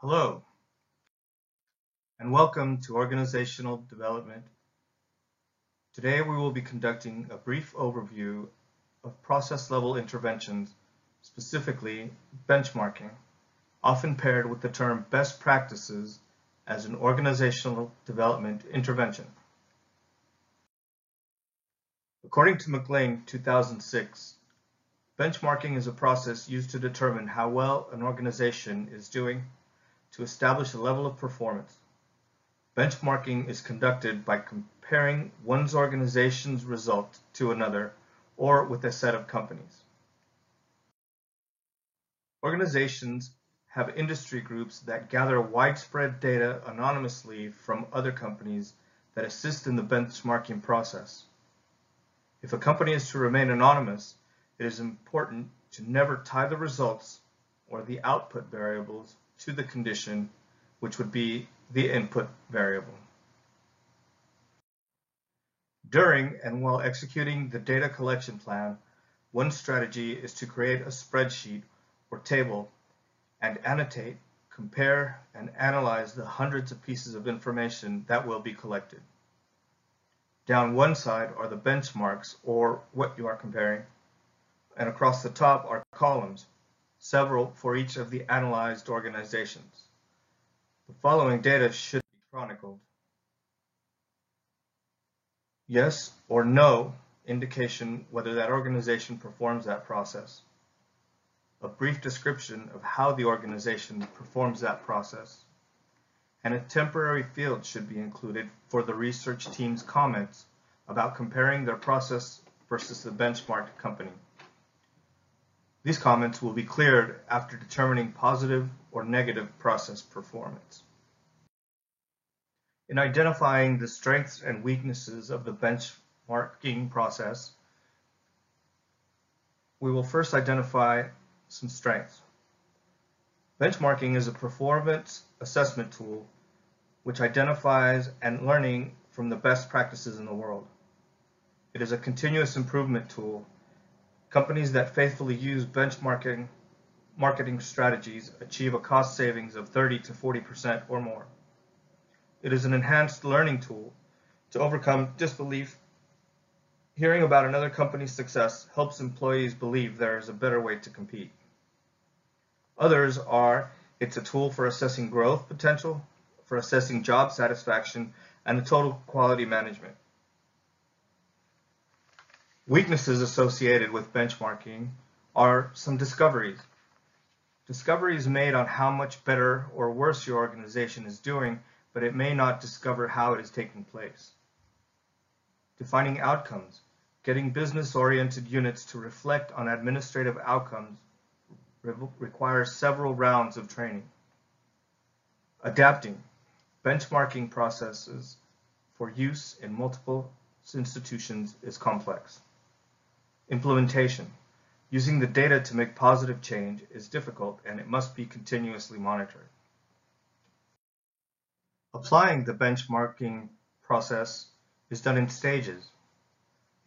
Hello, and welcome to Organizational Development. Today we will be conducting a brief overview of process-level interventions, specifically benchmarking, often paired with the term best practices as an organizational development intervention. According to McLean 2006, benchmarking is a process used to determine how well an organization is doing to establish a level of performance. Benchmarking is conducted by comparing one's organization's result to another or with a set of companies. Organizations have industry groups that gather widespread data anonymously from other companies that assist in the benchmarking process. If a company is to remain anonymous, it is important to never tie the results or the output variables to the condition, which would be the input variable. During and while executing the data collection plan, one strategy is to create a spreadsheet or table and annotate, compare, and analyze the hundreds of pieces of information that will be collected. Down one side are the benchmarks, or what you are comparing, and across the top are columns, several for each of the analyzed organizations. The following data should be chronicled. Yes or no indication whether that organization performs that process. A brief description of how the organization performs that process. And a temporary field should be included for the research team's comments about comparing their process versus the benchmarked company. These comments will be cleared after determining positive or negative process performance. In identifying the strengths and weaknesses of the benchmarking process, we will first identify some strengths. Benchmarking is a performance assessment tool which identifies and learning from the best practices in the world. It is a continuous improvement tool. Companies that faithfully use benchmarking marketing strategies achieve a cost savings of 30 to 40% or more. It is an enhanced learning tool to overcome disbelief. Hearing about another company's success helps employees believe there is a better way to compete. Others are, it's a tool for assessing growth potential, for assessing job satisfaction, and the total quality management. Weaknesses associated with benchmarking are some discoveries. Discoveries made on how much better or worse your organization is doing, but it may not discover how it is taking place. Defining outcomes, getting business-oriented units to reflect on administrative outcomes requires several rounds of training. Adapting, benchmarking processes for use in multiple institutions is complex. Implementation, using the data to make positive change is difficult and it must be continuously monitored. Applying the benchmarking process is done in stages.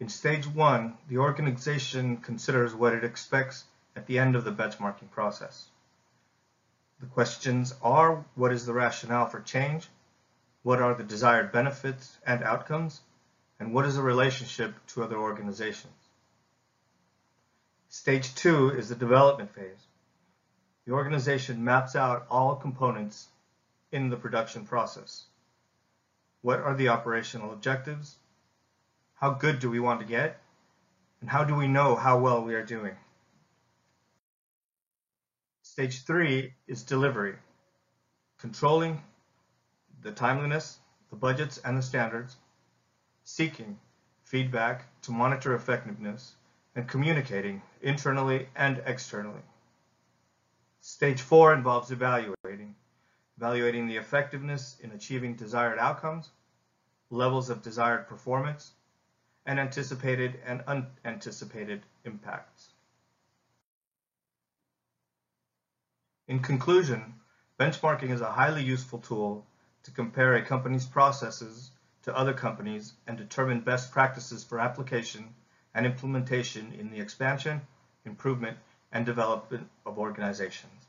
In stage 1, the organization considers what it expects at the end of the benchmarking process. The questions are, what is the rationale for change? What are the desired benefits and outcomes? And what is the relationship to other organizations? Stage 2 is the development phase. The organization maps out all components in the production process. What are the operational objectives? How good do we want to get? And how do we know how well we are doing? Stage 3 is delivery. Controlling the timeliness, the budgets, and the standards. Seeking feedback to monitor effectiveness, and communicating internally and externally. Stage 4 involves evaluating the effectiveness in achieving desired outcomes, levels of desired performance, and anticipated and unanticipated impacts. In conclusion, benchmarking is a highly useful tool to compare a company's processes to other companies and determine best practices for application and implementation in the expansion, improvement, and development of organizations.